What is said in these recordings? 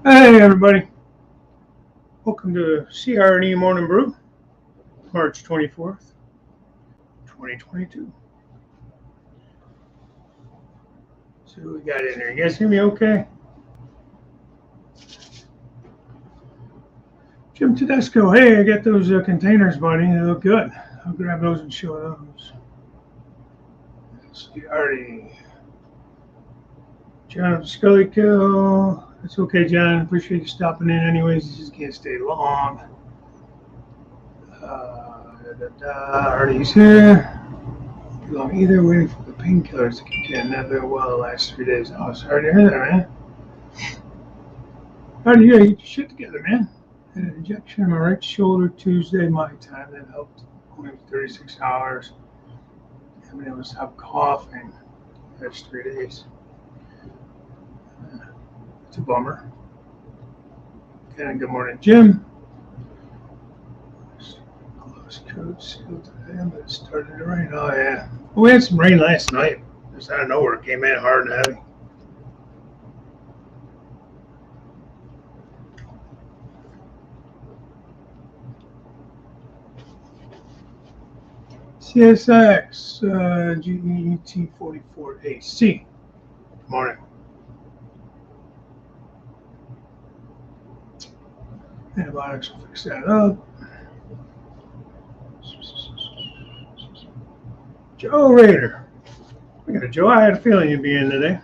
Hey everybody, welcome to CR&E Morning Brew, March 24th, 2022. See what we got in there. You guys hear me okay? Jim Tedesco, hey, I got those containers, buddy. They look good. I'll grab those and show those. CR&E. John Scully Kill. It's okay, John. Appreciate you stopping in anyways. You just can't stay long. Artie's here. Long either, waiting for the painkillers to kick in. Not been well the last 3 days. Oh, sorry to hear that, man. Artie, yeah, get your shit together, man. Had an injection in my right shoulder Tuesday, my time. That helped. Only 36 hours. I've been able to stop coughing the last 3 days. It's a bummer. And good morning, Jim. Close coat sealed today, but it started to rain. Oh, yeah. Well, we had some rain last night. Just out of nowhere, it came in hard and heavy. CSX GET44AC. Good morning. Antibiotics will fix that up. Joe Raider. Look at Joe. I had a feeling you'd be in today.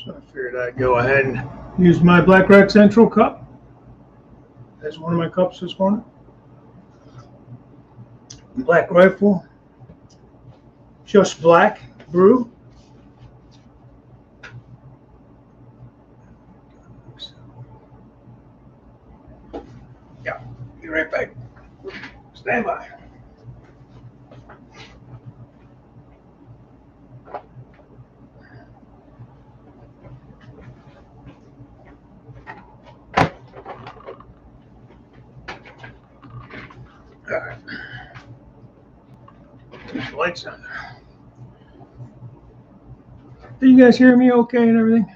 So I figured I'd go ahead and use my Black Rock Central cup. That's one of my cups this morning. Black Rifle. Just Black Brew. Yeah, be right back. Stand by. All right. There's the lights on there. Did you guys hear me okay and everything?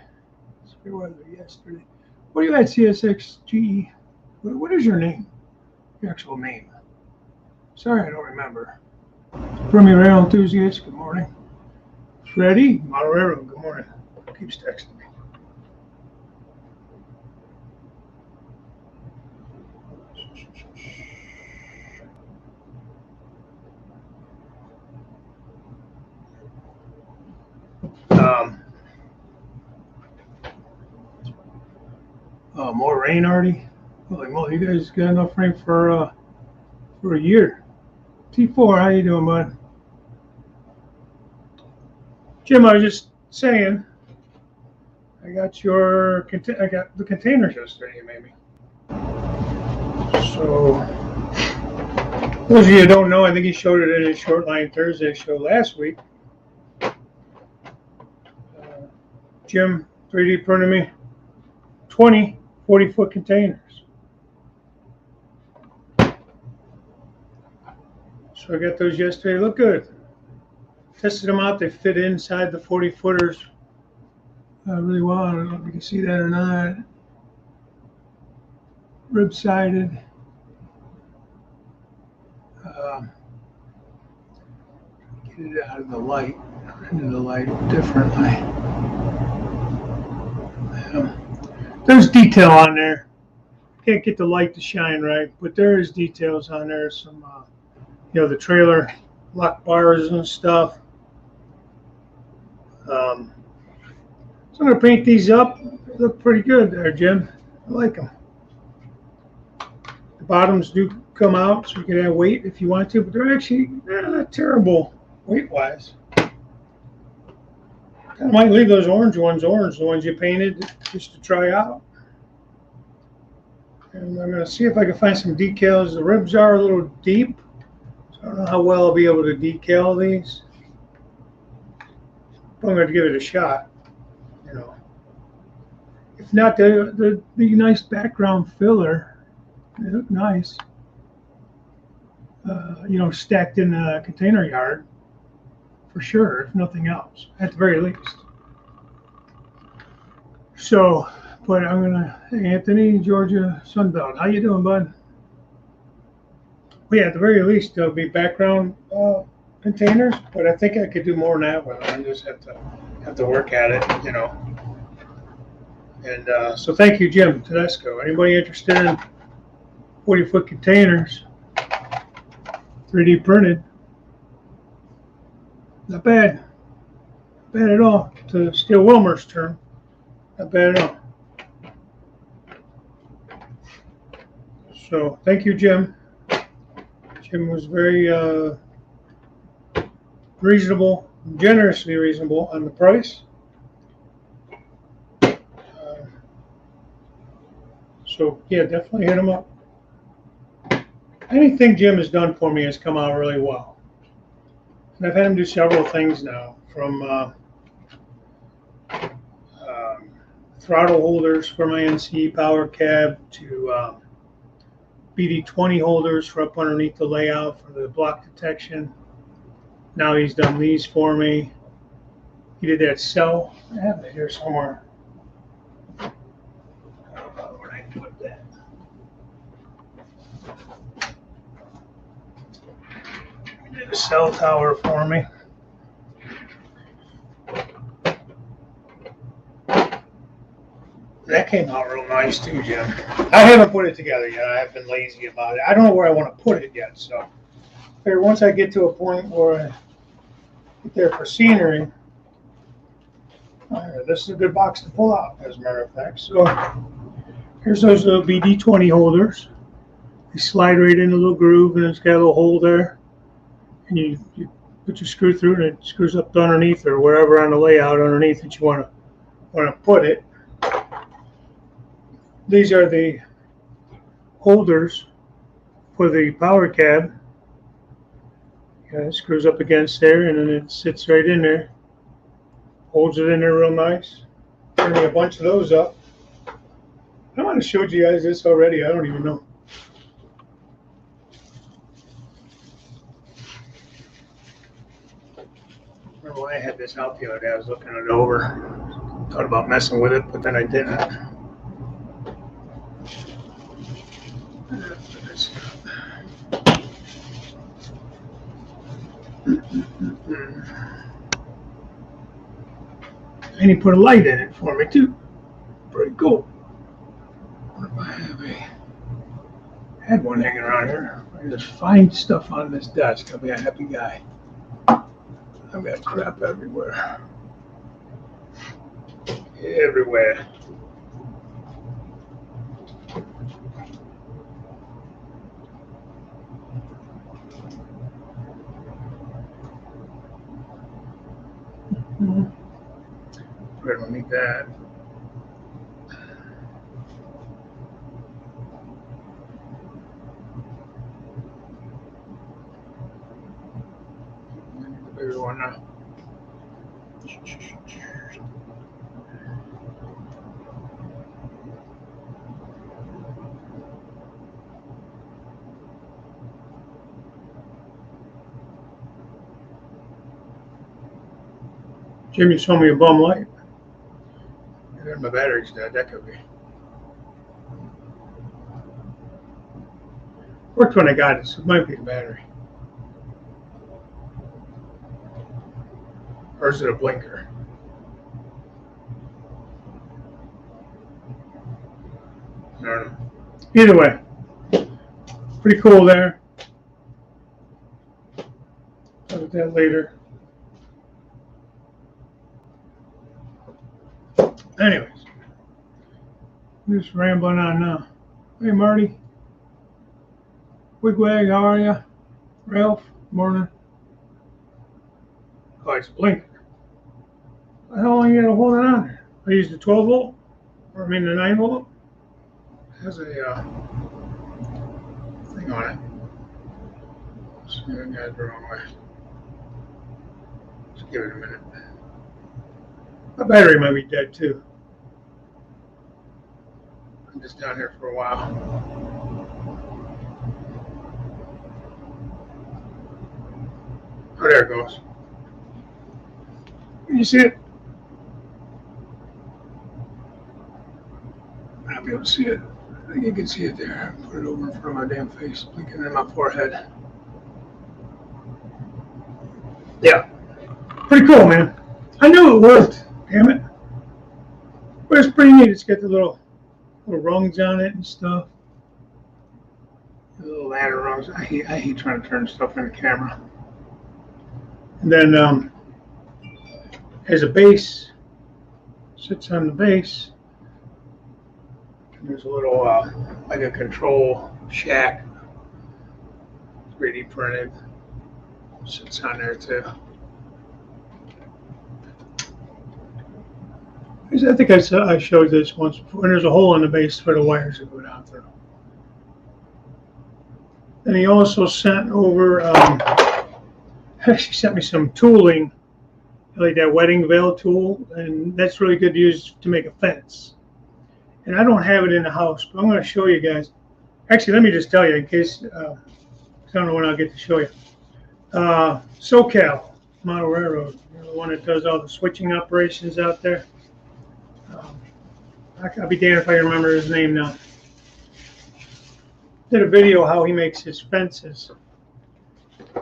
Where was it yesterday? What do you at, CSXGE? What is your name? Your actual name? Sorry, I don't remember. From your rail enthusiast, good morning. Freddie, Moderero, good morning. Keeps texting me. More rain already? Holy moly, you guys got enough rain for a year. T4, how you doing, bud? Jim, I was just saying, I got the containers yesterday you made me. So, those of you who don't know, I think he showed it in his Short Line Thursday show last week. Jim 3D printed me 20 40-foot containers. So I got those yesterday. Look good. Tested them out. They fit inside the 40-footers really well. I don't know if you can see that or not. Rib-sided. Get it out of the light, into the light differently. There's detail on there. Can't get the light to shine right, but there is details on there. Some, the trailer lock bars and stuff. So I'm gonna paint these up. They look pretty good there, Jim. I like them. The bottoms do come out, so you can add weight if you want to, but they're actually not terrible weight-wise. I might leave those orange, the ones you painted, just to try out. And I'm going to see if I can find some decals. The ribs are a little deep, so I don't know how well I'll be able to decal these. But I'm going to give it a shot. If not, the nice background filler. They look nice. Stacked in a container yard. For sure, if nothing else, at the very least. So, But I'm gonna, hey Anthony, Georgia Sunbelt, how you doing, bud? Well, yeah, at the very least, there'll be background containers, but I think I could do more than that with them. I just have to work at it, you know. And so thank you, Jim Tedesco. Anybody interested in 40-foot containers, 3D printed? Not bad. Not bad at all. To steal Wilmer's term, not bad at all. So thank you, Jim. Jim was very reasonable, generously reasonable on the price. So yeah, definitely hit him up. Anything Jim has done for me has come out really well. And I've had him do several things now, from throttle holders for my NC power cab to BD20 holders for up underneath the layout for the block detection. Now he's done these for me. He did that cell. I have it here somewhere. I don't know where I put that. He did a cell tower for me. That came out real nice too, Jim. I haven't put it together yet. I have been lazy about it. I don't know where I want to put it yet. So once I get to a point where I get there for scenery, this is a good box to pull out, as a matter of fact. So here's those little BD20 holders. They slide right in a little groove, and it's got a little hole there. And you put your screw through, and it screws up to underneath or wherever on the layout underneath that you want to put it. These are the holders for the power cab. Yeah, it screws up against there, and then it sits right in there. Holds it in there real nice. Turn me a bunch of those up. I might have showed you guys this already. I don't even know. Remember when I had this out the other day, I was looking it over. Thought about messing with it, but then I didn't. And he put a light in it for me too. Pretty cool. What if I had one hanging around here? I just find stuff on this desk. I'll be a happy guy. I've got crap everywhere. Everywhere. We're gonna need that. The bigger one now. Jim, you sold me a bum light. And my battery's dead. That could be. Worked when I got it, so it might be the battery. Or is it a blinker? I don't know. Either way, pretty cool there. Look at that later. Anyways, I'm just rambling on now. Hey, Marty. Wigwag, how are you? Ralph, morning. Oh, it's blinking. How long you gotta hold it on there? I used the 12 volt, or I mean the 9 volt. It has a thing on it. So I got it the wrong way. Just give it a minute. My battery might be dead too. I'm just down here for a while. Oh, there it goes. Can you see it? able to see it. I think you can see it there. Put it over in front of my damn face, blinking in my forehead. Yeah, pretty cool, man. I knew it worked. Damn it. But it's pretty neat. It's got the little rungs on it and stuff. The little ladder rungs. I hate trying to turn stuff in the camera. And then has a base. Sits on the base. And there's a little like a control shack. 3D printed. Sits on there too. I think I showed this once before. And there's a hole in the base for the wires that go down through. And he also sent over, actually sent me some tooling, like that wedding veil tool, and that's really good to use to make a fence. And I don't have it in the house, but I'm going to show you guys. Actually, let me just tell you in case, I don't know when I'll get to show you. SoCal Model Railroad, the one that does all the switching operations out there. I'll be damned if I remember his name now. Did a video how he makes his fences,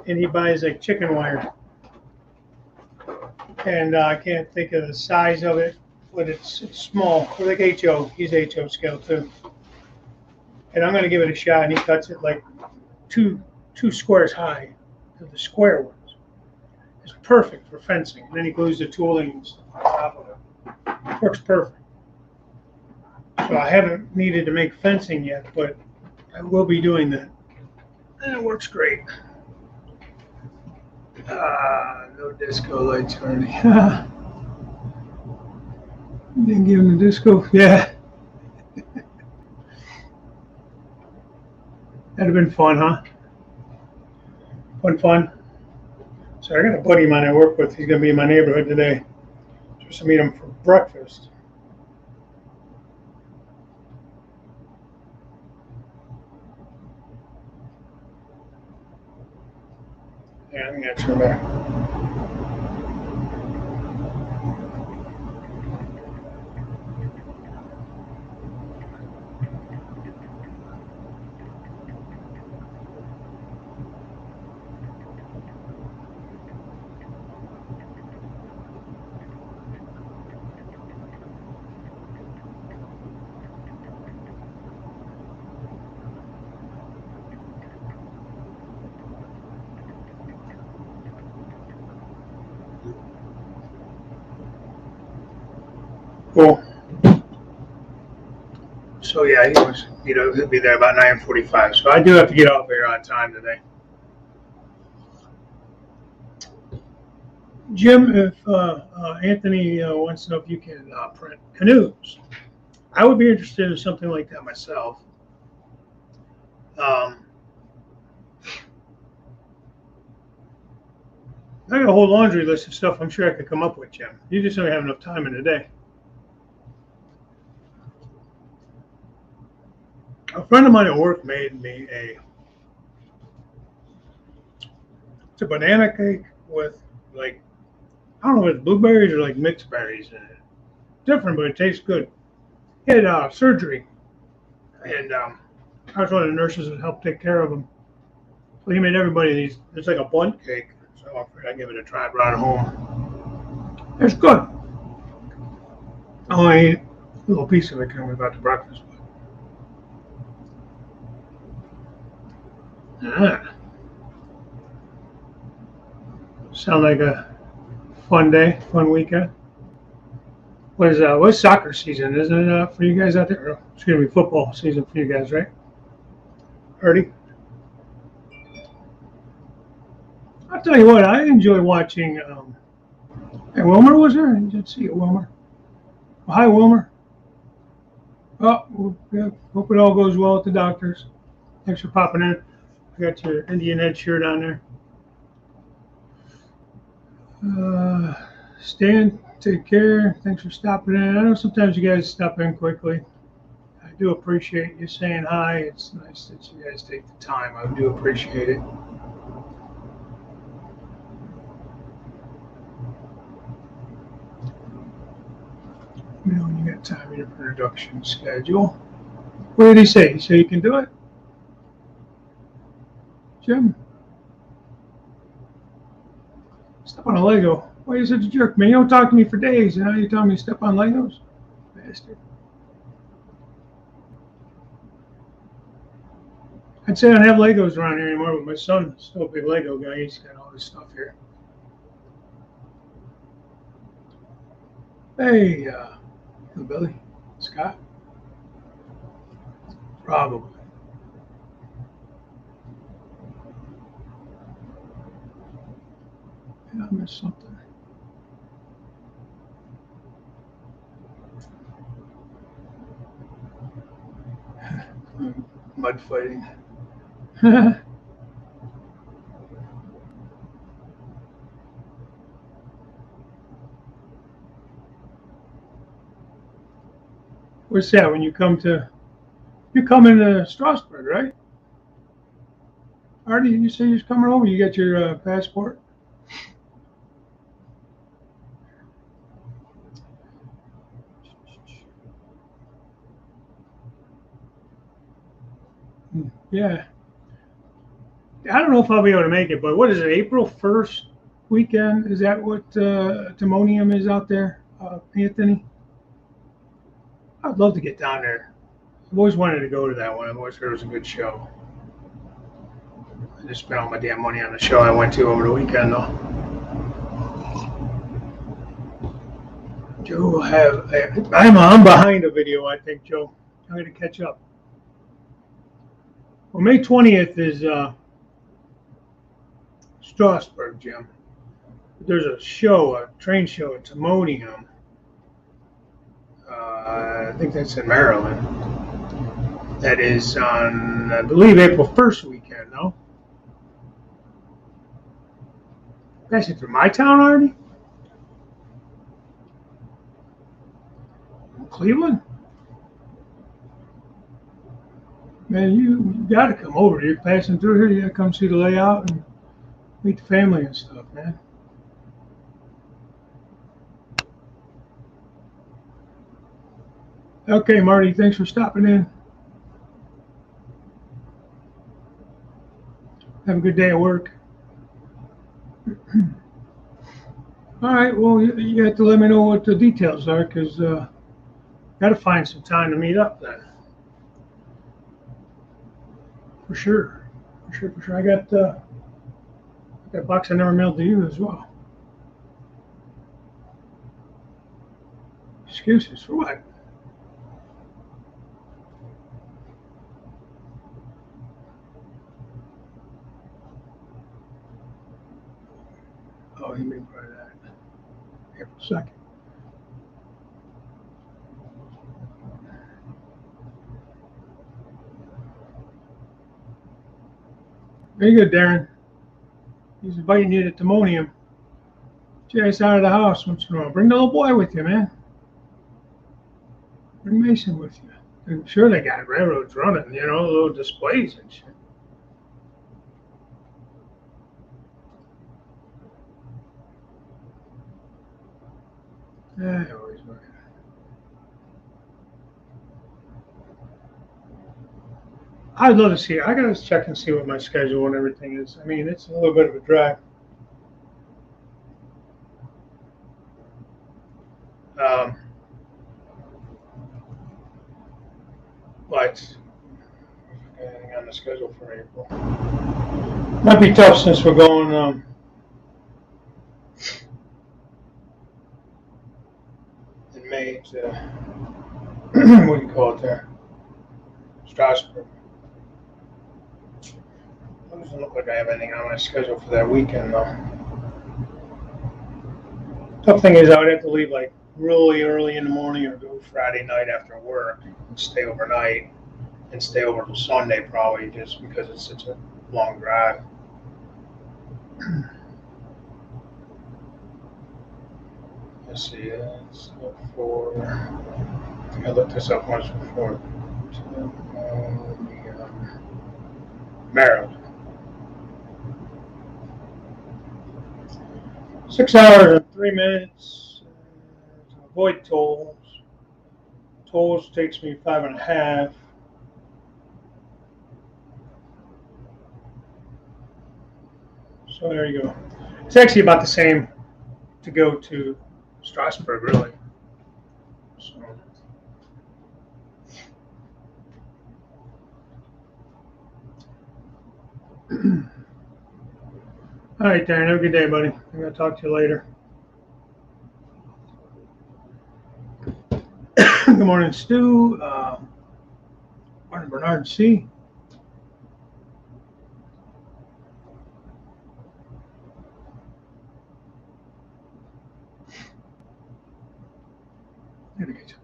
and he buys like chicken wire, and I can't think of the size of it, but it's small. Like HO, he's HO scale too. And I'm gonna give it a shot, and he cuts it like two squares high, the square ones. It's perfect for fencing. And then he glues the tooling on top of it. Works perfect. So I haven't needed to make fencing yet, but I will be doing that. And it works great. No disco lights or anything. Didn't give him the disco. Yeah. That'd have been fun, huh? Fun. So I got a buddy of mine I work with. He's going to be in my neighborhood today. Just to meet him for breakfast. Yeah, I think that's her back. Cool. So yeah, he'll be there about 9:45. So I do have to get off here on time today. Jim, if Anthony wants to know if you can print canoes, I would be interested in something like that myself. I got a whole laundry list of stuff I'm sure I could come up with, Jim. You just don't have enough time in the day. A friend of mine at work made me it's a banana cake with like, I don't know if it's blueberries or like mixed berries in it. Different, but it tastes good. He had surgery, and I was one of the nurses that helped take care of him. So he made everybody these. It's like a bundt cake. So I figured I'd give it a try. Brought it home. It's good. I only ate a little piece of it because we got to breakfast. Sound like a fun day, fun weekend. What's soccer season, isn't it, for you guys out there? It's going to be football season for you guys, right? Ernie? I'll tell you what, I enjoy watching. And Wilmer was there? I didn't see it, Wilmer. Well, hi, Wilmer. Oh, yeah, hope it all goes well at the doctor's. Thanks for popping in. I got your Indian head shirt on there. Stan, take care. Thanks for stopping in. I know sometimes you guys stop in quickly. I do appreciate you saying hi. It's nice that you guys take the time. I do appreciate it. You know, when you got time in your production schedule. What did he say? He said you can do it? Jim? Step on a Lego. Why are you such a jerk, man? You don't talk to me for days, and now you're telling me to step on Legos? Bastard. I'd say I don't have Legos around here anymore, but my son's still a big Lego guy. He's got all this stuff here. Hey, Billy. Scott? Probably. Yeah, I missed something. Mud fighting. What's that? When you come into Strasbourg, right? Artie, you say you're coming over. You got your passport? Yeah. I don't know if I'll be able to make it, but what is it? April 1st weekend? Is that what Timonium is out there, Anthony? I'd love to get down there. I've always wanted to go to that one. I've always heard it was a good show. I just spent all my damn money on the show I went to over the weekend, though. Joe will have. I'm behind a video, I think, Joe. I'm going to catch up. Well, May 20th is Strasbourg, Jim. There's a show, a train show at Timonium. I think that's in Maryland. That is on, I believe, April 1st weekend, no? Passing through my town already? Cleveland? Man, you got to come over. You're passing through here. You got to come see the layout and meet the family and stuff, man. Okay, Marty, thanks for stopping in. Have a good day at work. All right, well, you have to let me know what the details are, because got to find some time to meet up then. For sure. I got that box I never mailed to you as well. Excuses for what? Oh, you mean by that? April 2nd. Very good, Darren. He's inviting you to Timonium. Jay's out of the house once in a while. Bring the little boy with you, man. Bring Mason with you. I'm sure they got railroads running, little displays and shit. Yeah, I always work. I'd love to see it. I gotta check and see what my schedule and everything is. I mean, it's a little bit of a drive. But anything on the schedule for April. Might be tough since we're going in May to what do you call it there? Strasbourg. It doesn't look like I have anything on my schedule for that weekend though. Tough thing is I would have to leave like really early in the morning or go Friday night after work and stay overnight and stay over till Sunday probably just because it's such a long drive. Let's see, it's for, I think I looked this up once before. Maryland. 6 hours and 3 minutes to avoid tolls. Tolls takes me 5.5. So there you go. It's actually about the same to go to Strasbourg, really. So. All right, Darren. Have a good day, buddy. I'm going to talk to you later. Good morning, Stu. Morning, Bernard C.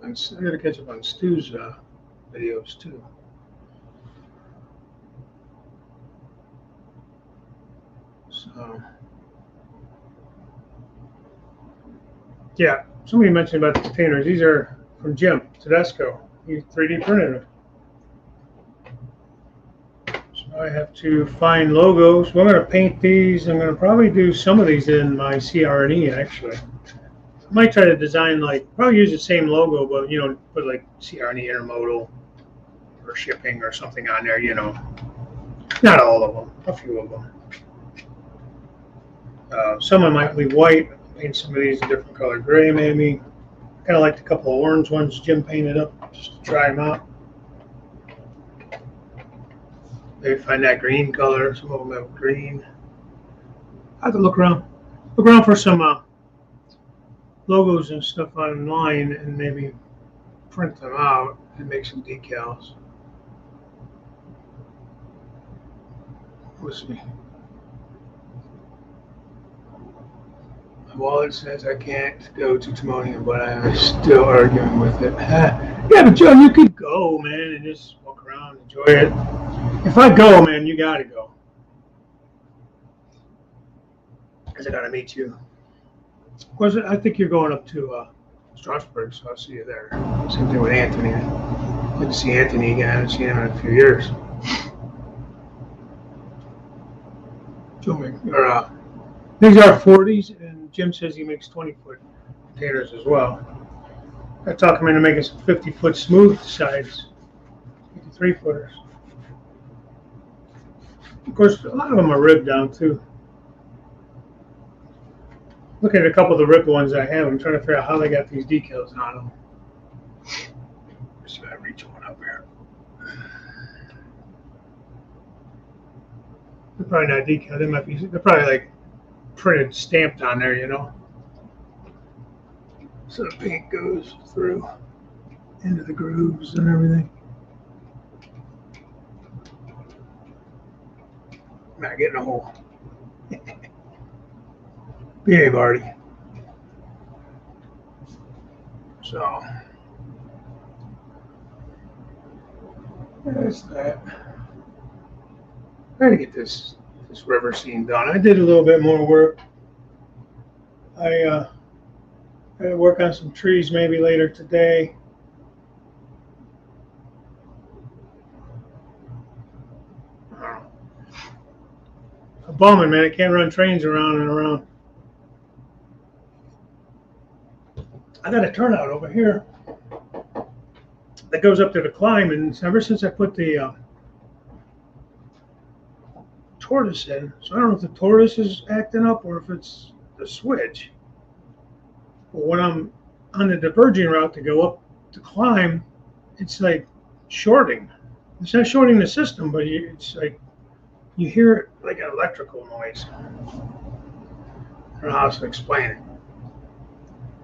I gotta catch up on Stu's videos too. So, yeah, somebody mentioned about the containers. These are from Jim Tedesco. He 3D printed them. So I have to find logos. Well, I'm going to paint these. I'm going to probably do some of these in my CR&E actually. I might try to design probably use the same logo, but put like CR&E intermodal or shipping or something on there. Not all of them, a few of them. Some of them might be white. Paint some of these a different color, gray maybe. Kind of like a couple of orange ones Jim painted up just to try them out. Maybe find that green color. Some of them have green. I have to look around for some logos and stuff online and maybe print them out and make some decals. We'll see. My wallet says I can't go to Timonium, but I'm still arguing with it. Yeah, but Joe, you could go, man, and just walk around, enjoy it. If I go, man, you gotta go. Because I gotta meet you. Of course, I think you're going up to Strasbourg, so I'll see you there. Same thing with Anthony. Good to see Anthony again. I haven't seen him in a few years. These are 40s, and Jim says he makes 20-foot containers as well. I talked him into making some 50-foot smooth sides, 53-footers. Of course, a lot of them are ribbed down too. Looking at a couple of the ribbed ones I have, I'm trying to figure out how they got these decals on them. Let's see if I reach one up here. They're probably not decals. They're probably like printed, stamped on there, So the paint goes through into the grooves and everything. I'm not getting a hole. Behave, Artie. So that's that. Trying to get this river scene done. I did a little bit more work. I had to work on some trees maybe later today. I'm bumming, man. I can't run trains around and around. I got a turnout over here that goes up to the climb, and ever since I put the tortoise in, so I don't know if the tortoise is acting up or if it's the switch. But when I'm on the diverging route to go up to climb, it's like shorting. It's not shorting the system, but it's like you hear it like an electrical noise. I don't know how else to explain it.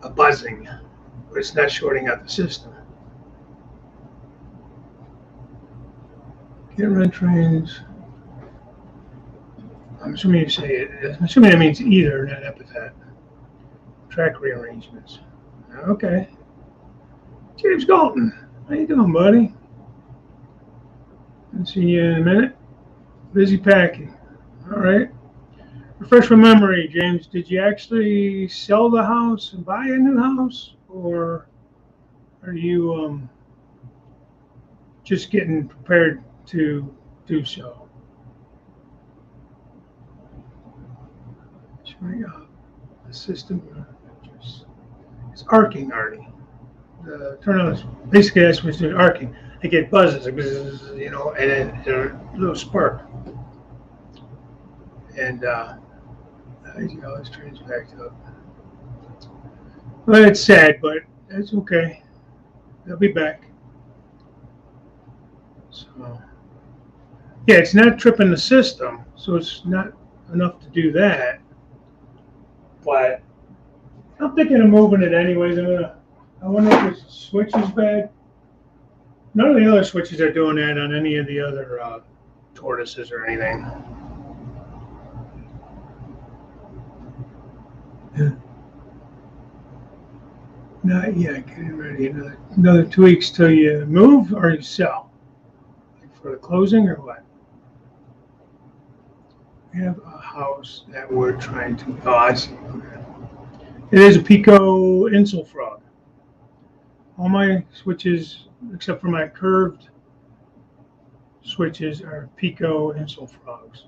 A buzzing, but it's not shorting out the system. Can't run trains. I'm assuming you say it. I'm assuming that means either, not epithet. Track rearrangements. Okay. James Galton, how you doing, buddy? I'll see you in a minute. Busy packing. All right. Refresh my memory, James. Did you actually sell the house and buy a new house, or are you just getting prepared to do so? The system is arcing, Artie. The turnout is basically that's what it's doing, arcing. I get buzzes, and then a little spark. And Yeah, this train's backed up. Well, it's sad, but that's okay. They'll be back. So, yeah, it's not tripping the system, so it's not enough to do that. But I'm thinking of moving it anyways. I wonder if the switch is bad. None of the other switches are doing that on any of the other tortoises or anything. Yeah. Not yet. Getting ready. Another 2 weeks till you move or you sell. Like for the closing or what? We have a house that we're trying to. Oh, I see. Okay. It is a Pico Insel frog. All my switches, except for my curved switches, are Pico Insel frogs.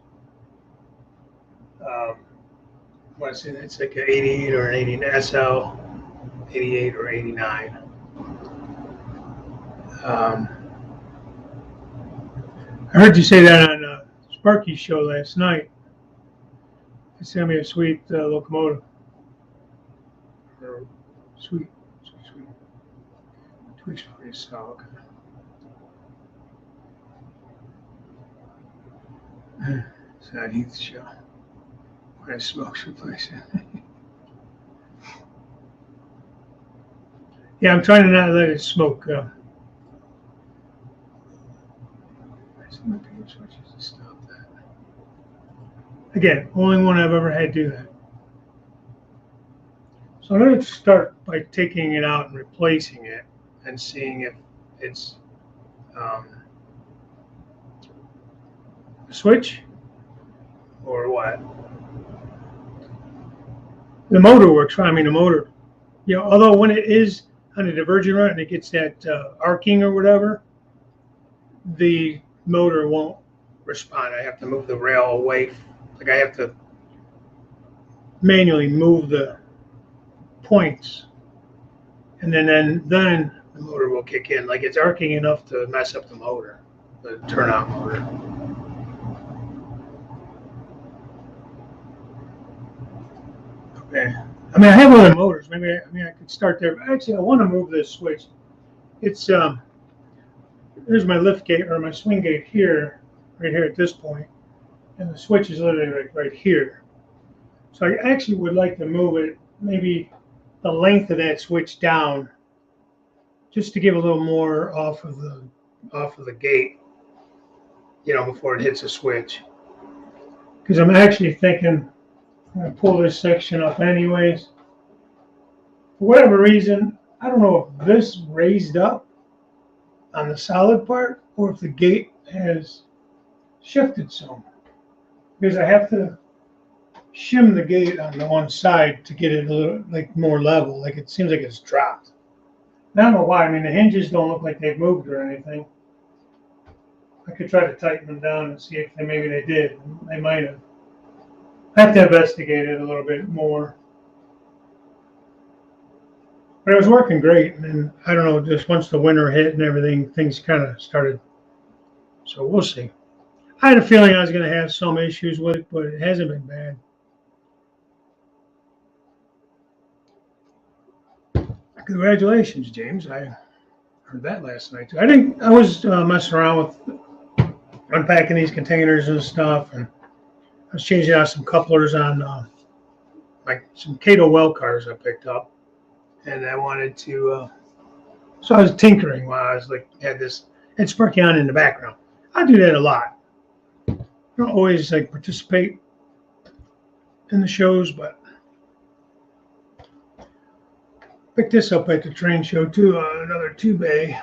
What I say, that's like an 88 or an 80 SL, 88 or 89. I heard you say that on Sparky's show last night. They sent me a sweet locomotive. Or sweet. 2 weeks before you sell. Okay. It's not Heath's show. When I smoke's replacing. Yeah, I'm trying to not let it smoke. Switches to stop that. Again, only one I've ever had do that. So I'm going to start by taking it out and replacing it and seeing if it's a switch or what. The motor works fine. I mean, the motor, although when it is on a divergent run and it gets that arcing or whatever, the motor won't respond. I have to move the rail away. Like I have to manually move the points, and then the motor will kick in. Like it's arcing enough to mess up the motor, the turnout motor. Okay. I mean, I have other motors. Maybe I could start there. But actually, I want to move this switch. It's there's my lift gate or my swing gate here, right here at this point, and the switch is literally right here. So I actually would like to move it maybe the length of that switch down, just to give a little more off of the gate, before it hits a switch. Because I'm actually thinking I'm going to pull this section up anyways. For whatever reason, I don't know if this raised up on the solid part or if the gate has shifted some. Because I have to shim the gate on the one side to get it a little more level. Like it seems like it's dropped. I don't know why. I mean, the hinges don't look like they've moved or anything. I could try to tighten them down and see if maybe they did. They might have. I have to investigate it a little bit more. But it was working great, and then, I don't know, just once the winter hit and everything, things kind of started. So we'll see. I had a feeling I was going to have some issues with it, but it hasn't been bad. Congratulations, James. I heard that last night too. I was messing around with unpacking these containers and stuff, and I was changing out some couplers on some Cato well cars I picked up, and I wanted to. So I was tinkering while I was had Sparky on in the background. I do that a lot. I don't always participate in the shows, but picked this up at the train show too. Another 2-bay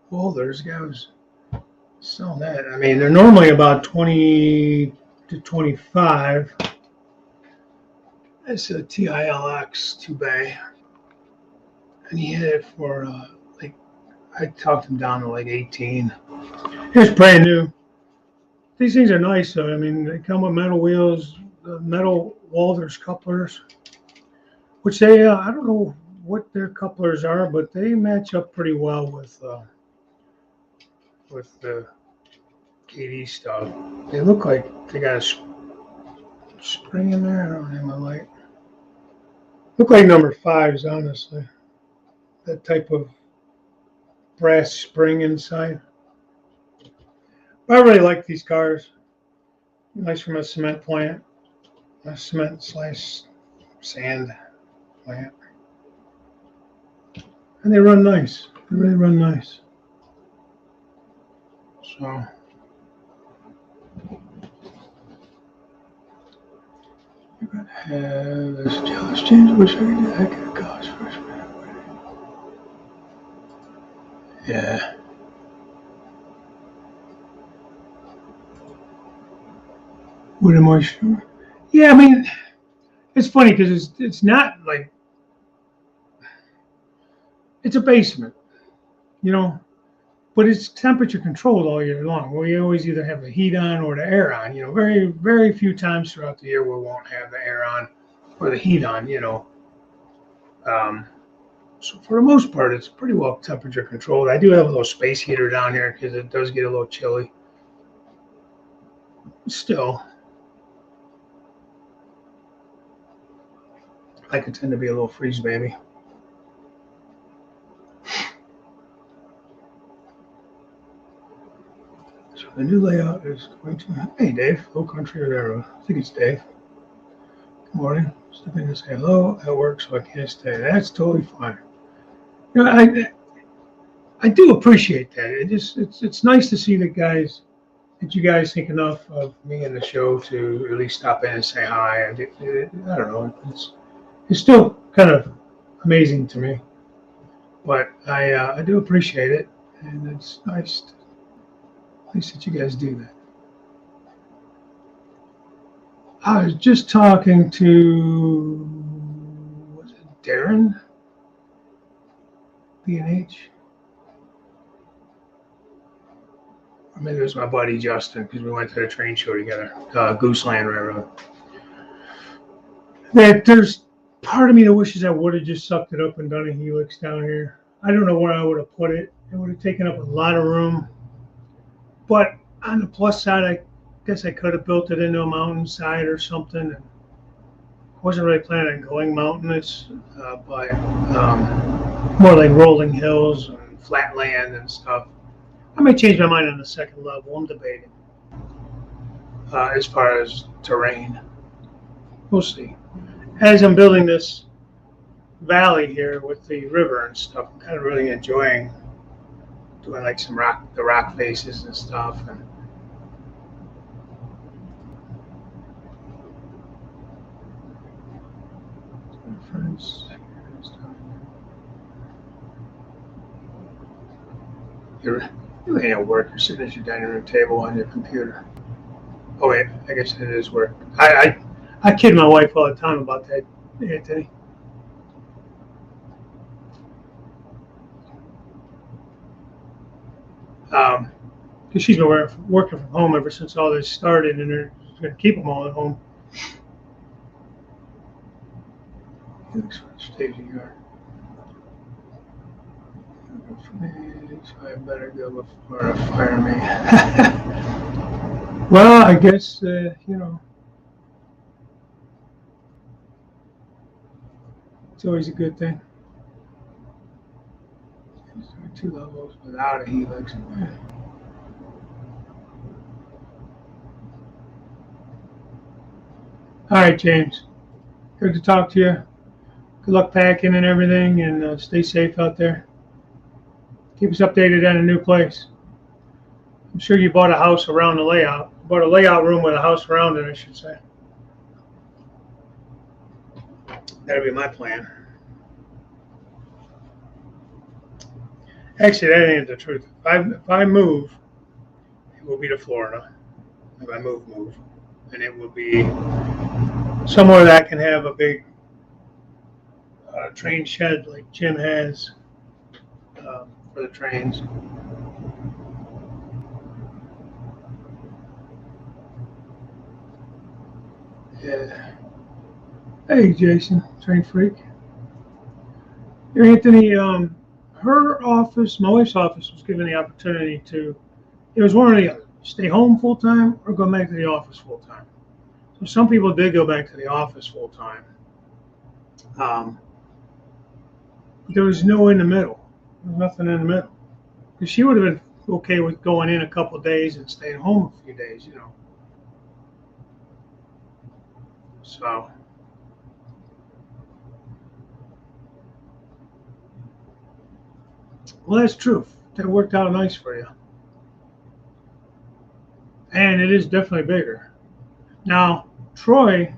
holders. The guy was selling that. I mean, they're normally about 20 to 25. It's a TILX 2-bay, and he had it for I talked him down to 18. It's brand new. These things are nice though. I mean, they come with metal wheels, metal Walters couplers, which they I don't know what their couplers are, but they match up pretty well with the KD stuff. They look like they got spring in there. I don't have my light. Look like number 5s, honestly. That type of brass spring inside. I really like these cars. Nice from a cement plant, a cement slash sand plant. And they run nice. They really run nice. So you're gonna have this jealous change. I wish I could do that kind of cost first. Yeah. What am I sure? Yeah, I mean, it's funny because it's not like it's a basement, you know, but it's temperature controlled all year long. We always either have the heat on or the air on. You know, very few times throughout the year we won't have the air on or the heat on. You know, so for the most part, it's pretty well temperature controlled. I do have a little space heater down here because it does get a little chilly. Still, I could tend to be a little freeze baby. So the new layout is going to. Hey, Dave, Low Country or whatever. I think it's Dave. Good morning. Stepping in to say hello at work, so I can't stay. That's totally fine. You know, I do appreciate that. It's nice to see that you guys think enough of me and the show to at least stop in and say hi. I don't know. It's still kind of amazing to me, but I do appreciate it, and it's nice that you guys do that. I was just talking to, was it Darren? B&H? Or maybe it was my buddy Justin, because we went to the train show together, Gooseland Railroad. That there's part of me that wishes I would have just sucked it up and done a helix down here. I don't know where I would have put it. It would have taken up a lot of room. But on the plus side, I guess I could have built it into a mountainside or something. And I wasn't really planning on going mountainous, but more like rolling hills and flat land and stuff. I may change my mind on the second level. I'm debating as far as terrain. We'll see. As I'm building this valley here with the river and stuff, I'm kind of really enjoying doing like the rock faces and stuff. And friends, you ain't at work. You're sitting at your dining room table on your computer. Oh wait, I guess it is work. I kid my wife all the time about that, Anthony. Because she's been working from home ever since all this started, and they're going to keep them all at home. Staging yard. So I better go before I fire me. Well, I guess you know, it's always a good thing. 2 levels without a helix. All right, James. Good to talk to you. Good luck packing and everything, and stay safe out there. Keep us updated on a new place. I'm sure you bought a house around the layout. You bought a layout room with a house around it, I should say. That'll be my plan. Actually, that ain't the truth. If I move, it will be to Florida. If I move. And it will be somewhere that can have a big train shed like Jim has for the trains. Yeah. Hey, Jason, train freak. Here, Anthony, her office, my wife's office, was given the opportunity to, it was one or the other, stay home full time or go back to the office full time. So some people did go back to the office full time. There was no in the middle. There was nothing in the middle. Because she would have been okay with going in a couple of days and staying home a few days, you know. So, well, that's true. That worked out nice for you. And it is definitely bigger. Now, Troy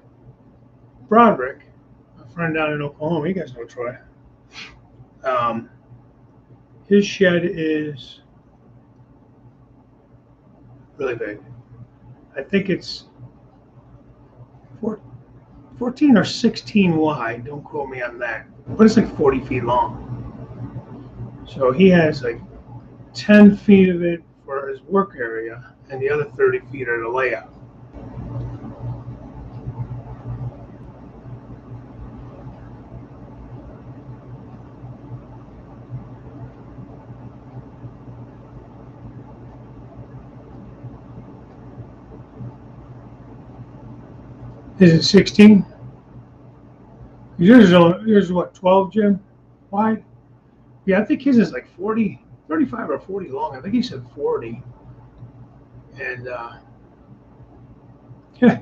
Broderick, a friend down in Oklahoma, you guys know Troy. Um, his shed is really big. I think it's 14 or 16 wide. Don't quote me on that. But it's like 40 feet long. So he has like 10 feet of it for his work area, and the other 30 feet are the layout. Is it 16? Yours is what, 12, Jim? Wide? Yeah, I think his is like 40, 35 or 40 long. I think he said 40. And yeah,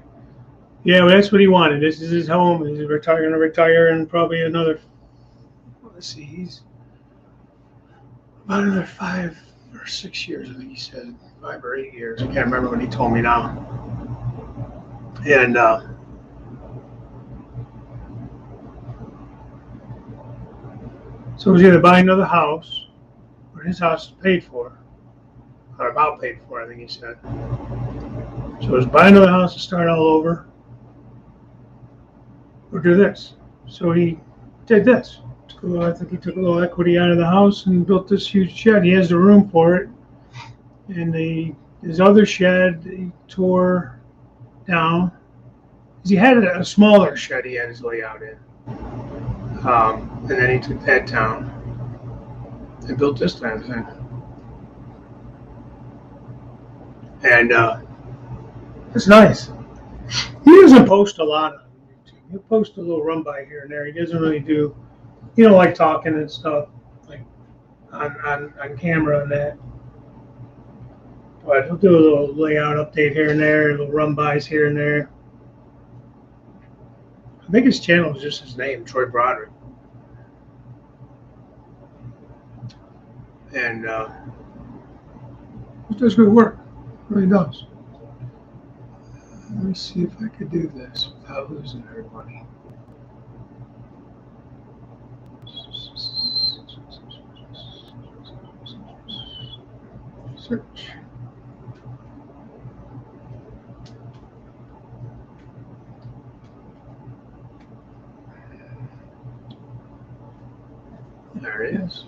yeah, well, that's what he wanted. This is his home. He's going to retire in probably another, let's see, he's about another 5 or 6 years, I think he said. 5 or 8 years. I can't remember what he told me now. And so he's either buy another house or his house is paid for, or about paid for, I think he said. So it's buy another house and start all over, or do this. So he did this. I think he took a little equity out of the house and built this huge shed. He has the room for it. And his other shed he tore down. He had a smaller shed he had his layout in. And then he took that down and built this damn thing. And it's nice. He doesn't post a lot on YouTube. He'll post a little run by here and there. He doesn't really do, like talking and stuff, like on camera and that. But he'll do a little layout update here and there, little run bys here and there. I think his channel is just his name, Troy Broderick. And he does good work. It really does. Let me see if I could do this without losing everybody. Search. There it is.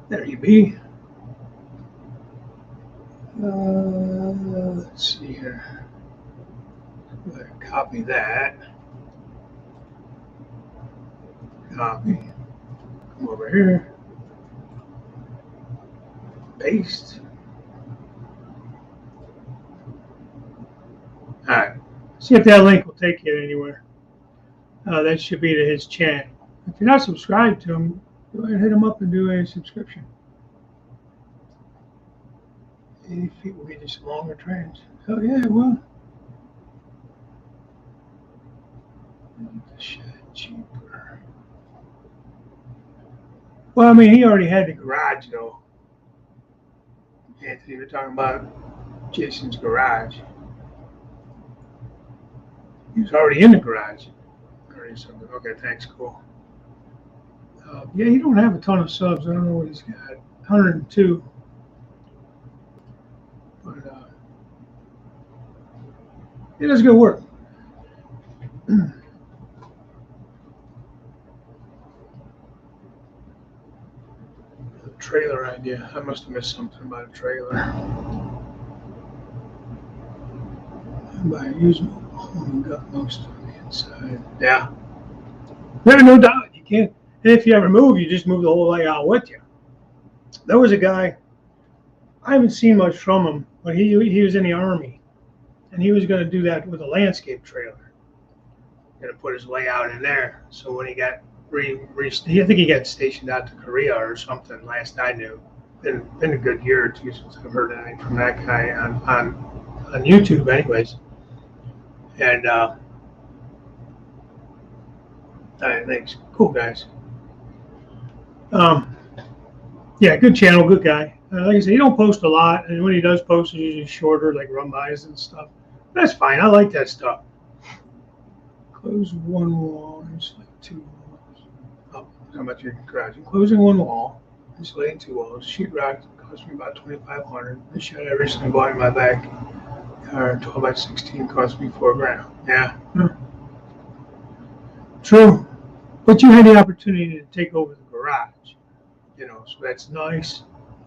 There you be. Let's see here. Go ahead and copy that. Copy. Come over here. Paste. All right. See if that link will take you anywhere. That should be to his channel. If you're not subscribed to him, go ahead and hit him up and do a subscription. 80 feet will get you some longer trains. Oh yeah, well. The shed cheaper. Well, I mean, he already had the garage, though. Anthony, we're talking about Jason's garage. He was already in the garage. Already something. Okay, thanks, cool. Yeah, he don't have a ton of subs. I don't know what he's got. 102. But he does good work. The trailer idea. I must have missed something about a trailer. By using home got most on the inside. Yeah. No doubt. You can't. And if you ever move, you just move the whole layout with you. There was a guy, I haven't seen much from him, but he was in the Army. and he was going to do that with a landscape trailer. Going to put his layout in there. So when he got I think he got stationed out to Korea or something. Last I knew, been a good year or two since I've heard anything from that guy on YouTube, anyways. And thanks, cool guys. Yeah, good channel, good guy. Like I said, he don't post a lot, and when he does post, it's usually shorter, like run-bys and stuff. That's fine. I like that stuff. Close one wall, insulate two walls. Oh, how about your garage? Closing one wall, insulating two walls. Sheetrock cost me about $2,500. The shed I recently bought in my back, 12 by 16, cost me $4,000. Yeah. True, but you had the opportunity to take over the garage. So that's nice,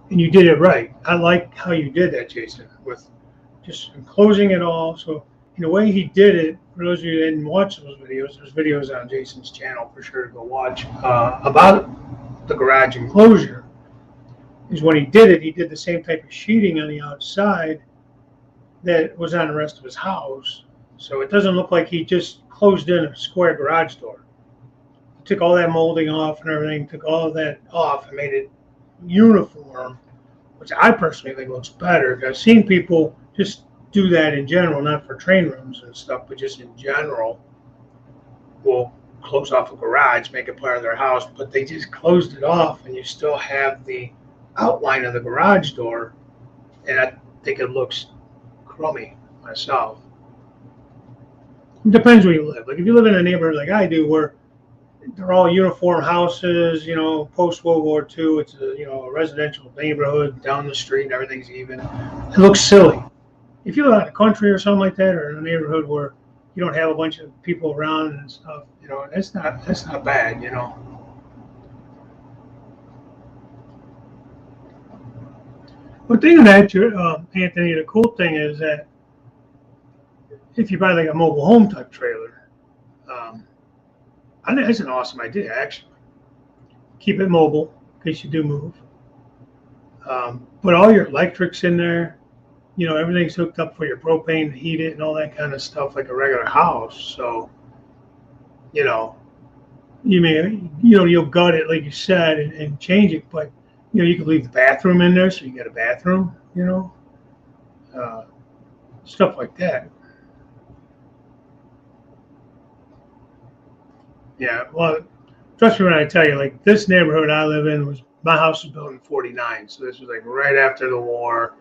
and you did it right. I like how you did that, Jason, with just enclosing it all. So in the way he did it, for those of you who didn't watch those videos, there's videos on Jason's channel for sure to go watch about the garage enclosure. Is when he did it, he did the same type of sheeting on the outside that was on the rest of his house. So it doesn't look like he just closed in a square garage door. Took all that molding off and everything, took all of that off and made it uniform, which I personally think looks better. I've seen people just do that in general, not for train rooms and stuff, but just in general, will close off a garage, make it part of their house, but they just closed it off and you still have the outline of the garage door, and I think it looks crummy myself. It depends where you live. Like if you live in a neighborhood like I do, where they're all uniform houses, post World War II. It's a residential neighborhood down the street, and everything's even. It looks silly. If you live out in the country or something like that, or in a neighborhood where you don't have a bunch of people around and stuff, that's not bad, But the thing of that, Anthony, the cool thing is that if you buy like a mobile home type trailer, I think that's an awesome idea, actually. Keep it mobile in case you do move. Put all your electrics in there. Everything's hooked up for your propane to heat it and all that kind of stuff like a regular house. So, you may, you'll gut it like you said and change it, but you could leave the bathroom in there so you get a bathroom. Stuff like that. Yeah, well, trust me when I tell you, like this neighborhood I live in my house was built in '49, so this was like right after the war.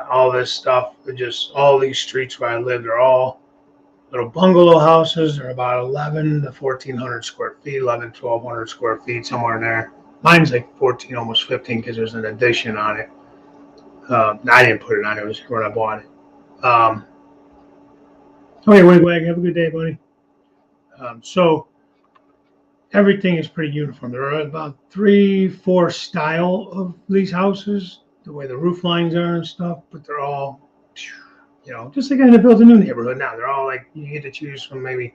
All this stuff, just all these streets where I lived are all little bungalow houses. They're about 11 to 1,400 square feet, 1,100 square feet, somewhere in there. Mine's like 14, almost 15, because there's an addition on it. I didn't put it on; it was when I bought it. Okay, Wigwag, have a good day, buddy. So everything is pretty uniform. There are about 3-4 style of these houses, the way the roof lines are and stuff, but they're all, just like to build a new neighborhood now. They're all like, you get to choose from maybe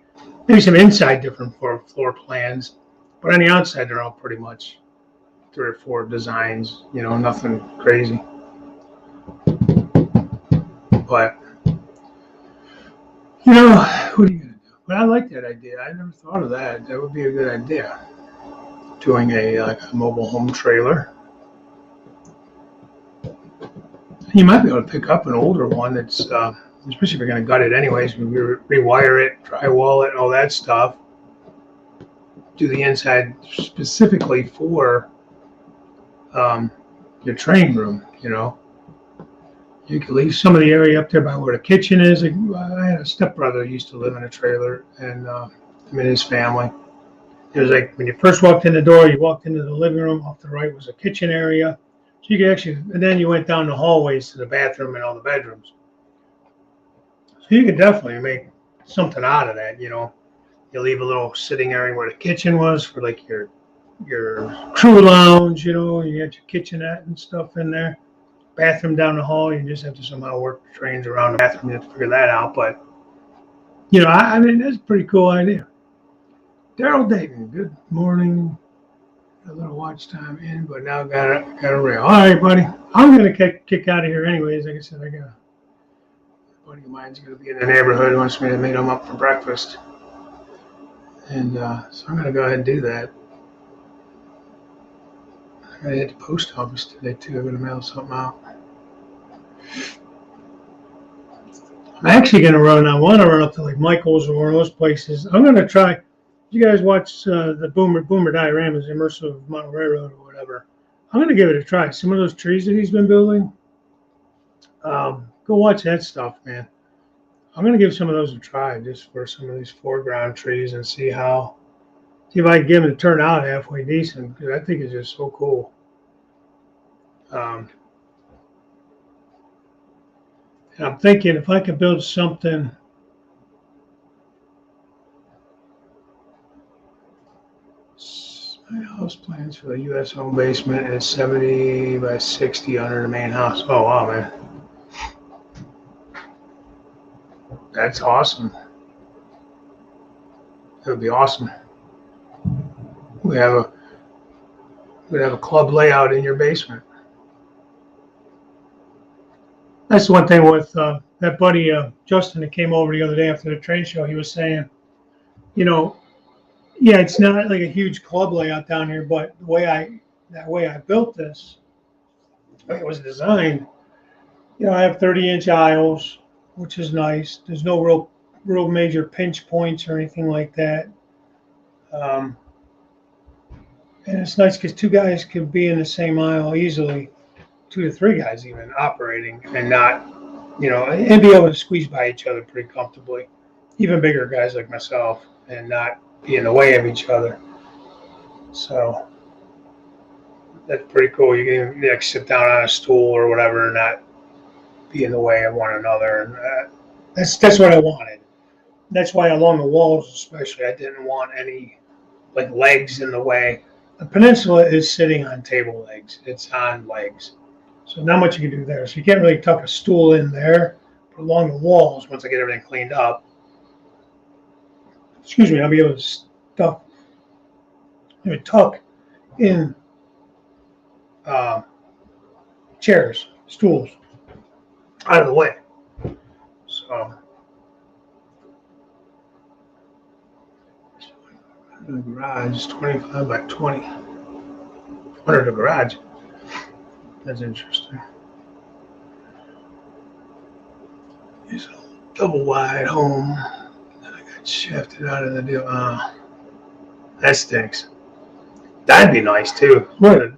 some inside different floor plans, but on the outside, they're all pretty much 3 or 4 designs, nothing crazy. But, what are you going to do? But I like that idea. I never thought of that. That would be a good idea. Doing a mobile home trailer. You might be able to pick up an older one that's, especially if you're going to gut it anyways, rewire it, drywall it, all that stuff. Do the inside specifically for your train room, You could leave some of the area up there by where the kitchen is. Like, I had a stepbrother who used to live in a trailer, and him and his family. It was like when you first walked in the door, you walked into the living room. Off the right was a kitchen area. So you could actually, and then you went down the hallways to the bathroom and all the bedrooms. So you could definitely make something out of that, You leave a little sitting area where the kitchen was for like your crew lounge, You got your kitchenette and stuff in there. Bathroom down the hall, you just have to somehow work the trains around the bathroom. You have to figure that out. But, I mean, that's a pretty cool idea. Daryl Dayton, good morning. A little watch time in, but now got a rail. All right, buddy. I'm going to kick out of here anyways. Like I said, I got to A buddy of mine's going to be in the neighborhood, wants me to meet him up for breakfast. And so I'm going to go ahead and do that. I hit the post office today too. I'm going to mail something out. I'm actually going to run. I want to run up to like Michael's or one of those places. I'm going to try. You guys watch the Boomer Dioramas, Immersive Model Railroad or whatever. I'm going to give it a try. Some of those trees that he's been building. Go watch that stuff, man. I'm going to give some of those a try just for some of these foreground trees and see if I can get them to turn out halfway decent, because I think it's just so cool. And I'm thinking if I could build something. My house plans for the U.S. home basement is 70 by 60 under the main house. Oh, wow, man. That's awesome. That would be awesome. We'd have a club layout in your basement. That's one thing with that buddy Justin that came over the other day after the trade show. He was saying, yeah, it's not like a huge club layout down here, but the way I built this, the way it was designed, I have 30-inch aisles, which is nice. There's no real major pinch points or anything like that. And it's nice because two guys could be in the same aisle easily, 2 to 3 guys even operating, and not, and be able to squeeze by each other pretty comfortably. Even bigger guys like myself, and not be in the way of each other. So that's pretty cool. You can like sit down on a stool or whatever and not be in the way of one another. And that's what I wanted. That's why along the walls especially, I didn't want any like legs in the way. The peninsula is sitting on table legs. It's on legs. So not much you can do there. So you can't really tuck a stool in there. But along the walls, once I get everything cleaned up, I'll be able to tuck in chairs, stools out of the way. So the garage is 25 by 20 under the garage. That's interesting. It's a double wide home that I got shafted out of the deal. That stinks. That'd be nice too. What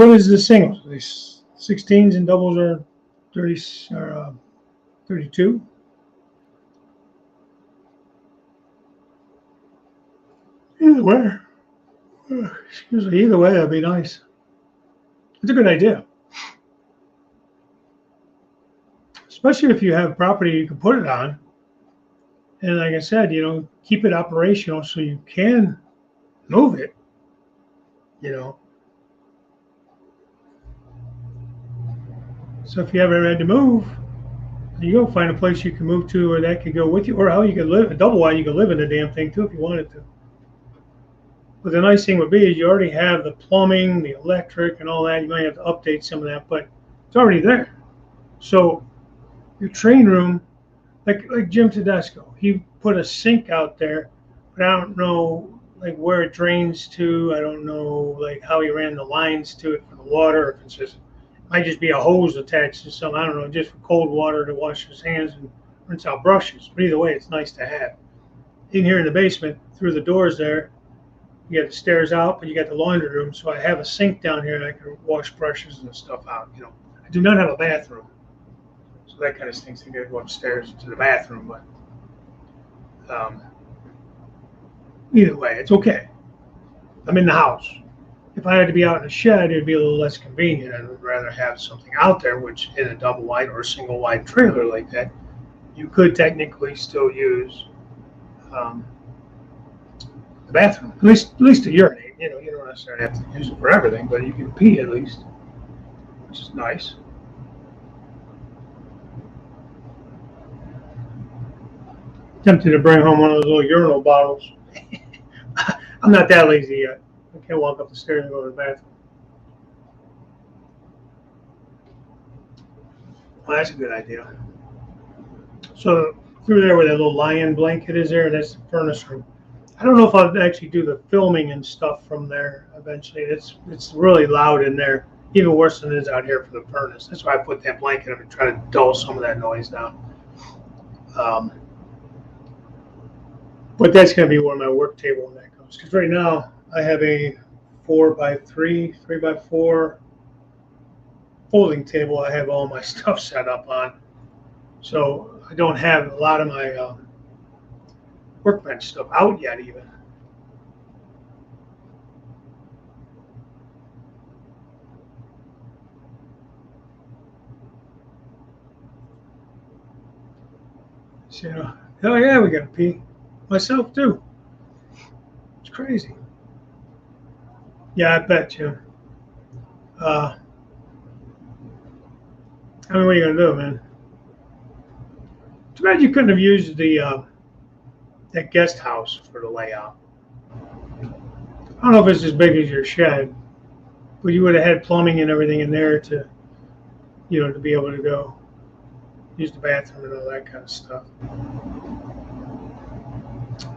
is the singles? These 16s and doubles are 30 or 32. Either way, that'd be nice. It's a good idea. Especially if you have property you can put it on. And like I said, keep it operational so you can move it, So if you ever had to move, you go find a place you can move to, or that could go with you, or how you could live. A double wide, you could live in the damn thing too if you wanted to. But the nice thing would be is you already have the plumbing, the electric, and all that. You might have to update some of that, but it's already there. So your train room, like Jim Tedesco, he put a sink out there, but I don't know like where it drains to. I don't know like how he ran the lines to it for the water. If it's just might just be a hose attached to something. I don't know, just for cold water to wash his hands and rinse out brushes. But either way, it's nice to have. In here in the basement, through the doors there, you got the stairs out, but you got the laundry room. So I have a sink down here that I can wash brushes and stuff out. I do not have a bathroom. So that kind of stinks to go upstairs to the bathroom. But either way, it's okay. I'm in the house. If I had to be out in a shed, it'd be a little less convenient. I would rather have something out there, which in a double wide or a single wide trailer like that, you could technically still use the bathroom, at least to urinate. You don't necessarily have to use it for everything, but you can pee at least, which is nice. Tempted to bring home one of those little urinal bottles. I'm not that lazy yet. I can't walk up the stairs and go to the bathroom. Well, that's a good idea. So through there where that little lion blanket is there, that's the furnace room. I don't know if I'll actually do the filming and stuff from there eventually. It's really loud in there, even worse than it is out here for the furnace. That's why I put that blanket up and try to dull some of that noise down. But that's going to be where my work table when that goes. Because right now I have a 4x3, 3x4 folding table. I have all my stuff set up on, so I don't have a lot of my workbench stuff out yet even. So, hell yeah, we got to pee. Myself too. It's crazy. Yeah, I bet you. I mean, what are you gonna do, man? Too bad you couldn't have used the that guest house for the layout. I don't know if it's as big as your shed, but you would have had plumbing and everything in there to, to be able to go use the bathroom and all that kind of stuff.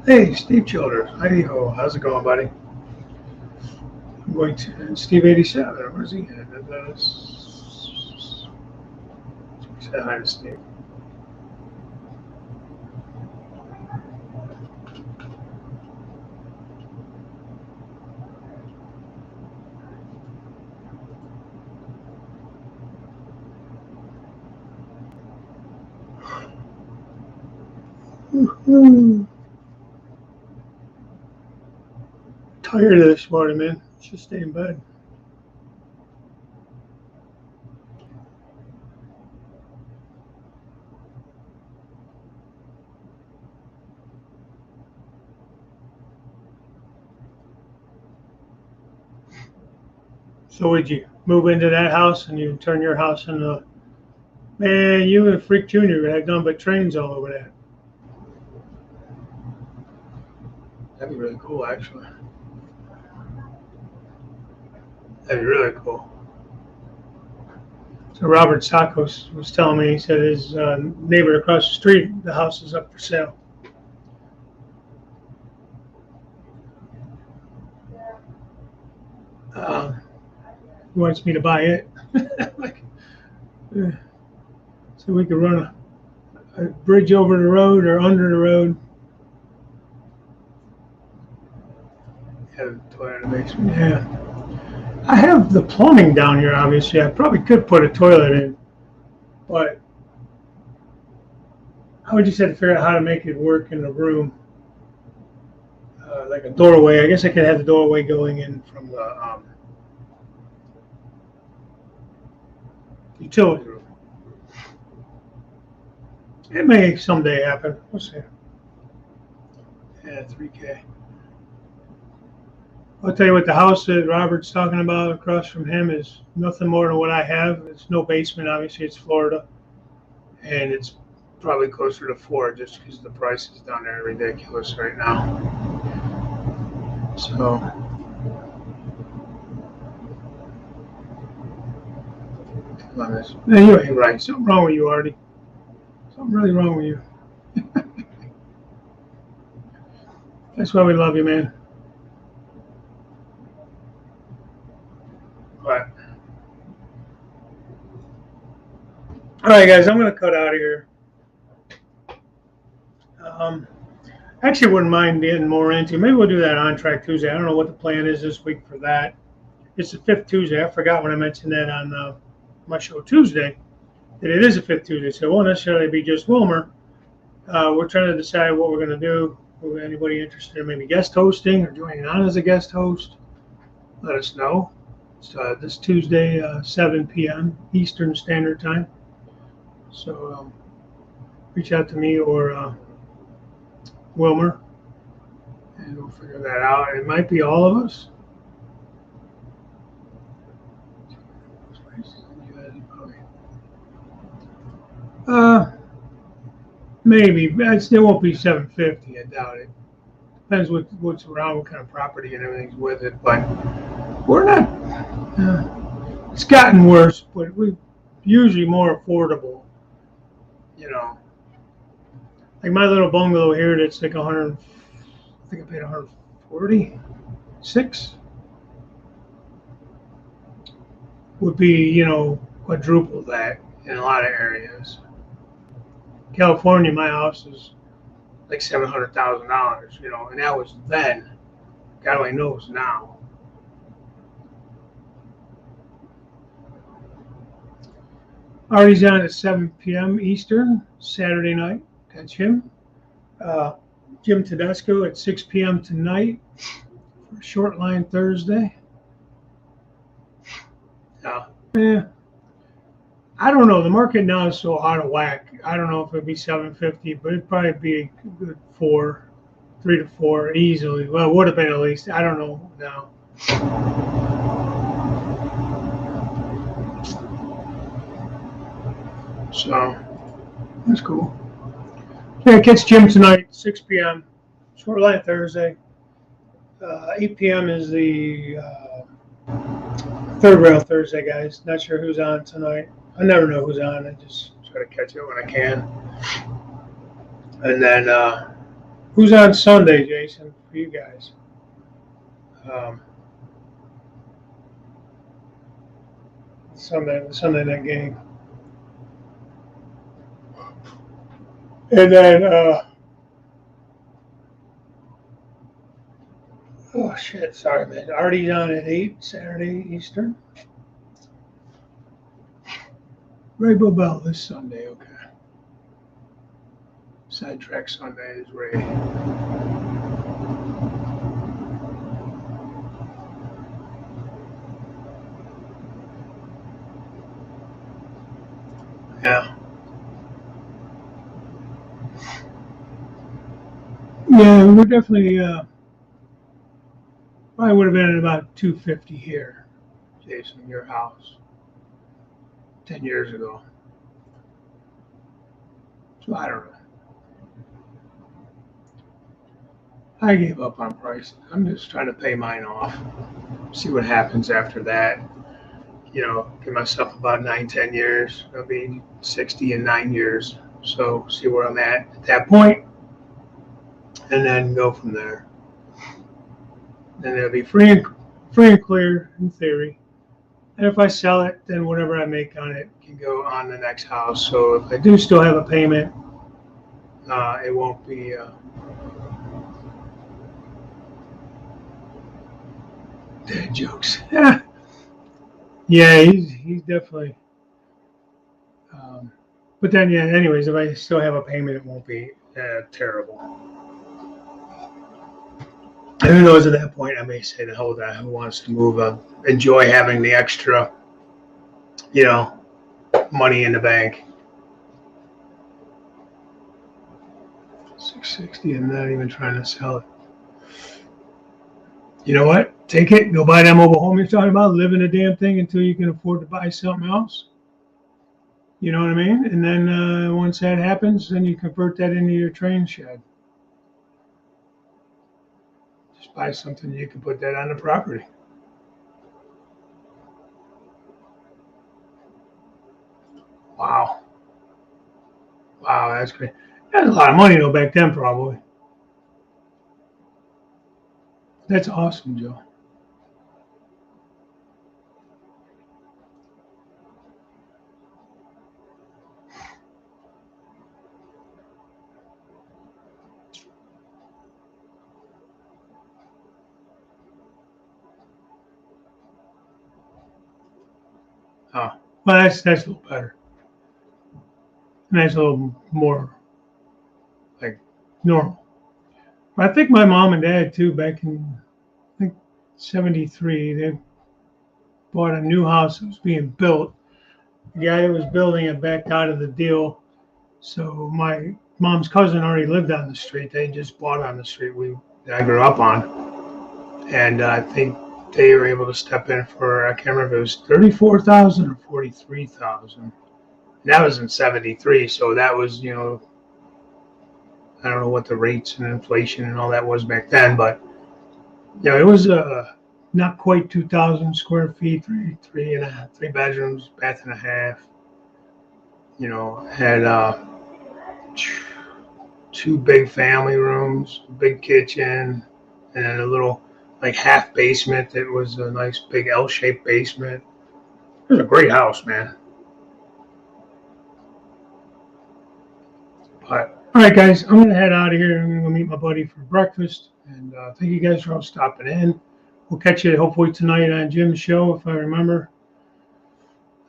Hey, Steve Childers. Hi ho. How's it going, buddy? I'm going to Steve 87. Where's he at? Say hi to Steve. Tired of this morning, man. Should stay in bed. So would you move into that house and you turn your house into, man, you and Freak Jr. had done but trains all over that. That'd be really cool, actually. That'd be really cool. So Robert Sakos was telling me, he said his neighbor across the street, the house is up for sale. He wants me to buy it. Like, so we could run a bridge over the road or under the road. Have a toilet in the basement. Yeah. I have the plumbing down here, obviously. I probably could put a toilet in, but I would just have to figure out how to make it work in the room. Like a doorway. I guess I could have the doorway going in from the utility room. It may someday happen. We'll see. Yeah, 3K. I'll tell you what, the house that Robert's talking about across from him is nothing more than what I have. It's no basement, obviously. It's Florida. And it's probably closer to 4 just because the prices down there are ridiculous right now. So, you ain't right. Something wrong with you, Artie. Something really wrong with you. That's why we love you, man. But, all right, guys, I'm going to cut out of here. Actually, wouldn't mind getting more into. Maybe we'll do that on Track Tuesday. I don't know what the plan is this week for that. It's the 5th Tuesday. I forgot when I mentioned that on my show Tuesday, that it is a 5th Tuesday. So it won't necessarily be just Wilmer. We're trying to decide what we're going to do. Anybody interested in maybe guest hosting or joining on as a guest host, let us know. It's this Tuesday, 7 p.m. Eastern Standard Time. So reach out to me or Wilmer, and we'll figure that out. It might be all of us. Maybe. It still won't be 750. I doubt it. Depends what's around, what kind of property and everything's with it. But we're not. It's gotten worse, but we're usually more affordable. Like my little bungalow here, that's like 100. I think I paid 146. Would be, quadruple that in a lot of areas. California, my house is like $700,000, and that was then. God only knows now. Artie's on at 7 p.m. Eastern, Saturday night. That's him. Jim Tedesco at 6 p.m. tonight for Short Line Thursday. Yeah. I don't know. The market now is so out of whack. I don't know if it'd be 750, but it'd probably be a good 3 to 4 easily. Well, it would have been at least. I don't know now. So that's cool. Yeah, catch Jim tonight, 6 p.m. Short Line Thursday. 8 p.m. is the third rail Thursday, guys. Not sure who's on tonight. I never know who's on. I just try to catch it when I can. And then who's on Sunday, Jason, for you guys? Sunday night game. And then oh shit, sorry man. Artie's on at 8 Saturday Eastern. Rainbow Bell this Sunday, okay. Sidetrack Sunday is Ray. Yeah. Yeah, we're definitely probably would have been at about 250 here, Jason, your house 10 years ago. So I don't know. I gave up on pricing. I'm just trying to pay mine off. See what happens after that. Give myself about 9, 10 years. I'll be 60 in 9 years. So see where I'm at that point, and then go from there. And it'll be free and clear in theory. And if I sell it, then whatever I make on it can go on the next house. So if I do still have a payment, it won't be. Dad jokes. Yeah, he's definitely. But then, yeah. Anyways, if I still have a payment, it won't be terrible. And who knows? At that point, I may say, "The hell with that. Who wants to move? Enjoy having the extra, money in the bank." 660, and not even trying to sell it. You know what? Take it. Go buy that mobile home you're talking about. Live in the damn thing until you can afford to buy something else. You know what I mean? And then once that happens, then you convert that into your train shed. Just buy something you can put that on the property. Wow. Wow, that's great. That's a lot of money though back then, probably. That's awesome, Joe. Oh, well, that's a little better. And that's a little more like normal. But I think my mom and dad too, back in I think '73, they bought a new house that was being built. The guy that was building it backed out of the deal. So my mom's cousin already lived on the street. They just bought on the street that I grew up on. And I think they were able to step in for, I can't remember if it was 34,000 or 43,000. That was in '73. So that was, I don't know what the rates and inflation and all that was back then, but it was not quite 2,000 square feet, three bedrooms, bath and a half. Had 2 big family rooms, a big kitchen, and a little like half basement that was a nice big L-shaped basement. It was a great house, man. But all right, guys, I'm gonna head out of here. I'm gonna go meet my buddy for breakfast, and thank you guys for all stopping in. We'll catch you hopefully tonight on Jim's show if I remember.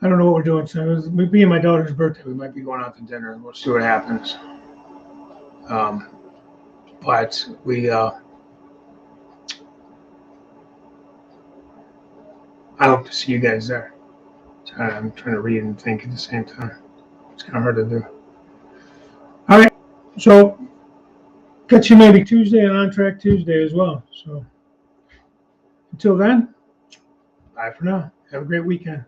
I don't know what we're doing. So it would be my daughter's birthday. We might be going out to dinner. We'll see what happens. But I hope to see you guys there. I'm trying to read and think at the same time. It's kind of hard to do. All right. So catch you maybe Tuesday and On Track Tuesday as well. So until then, bye for now. Have a great weekend.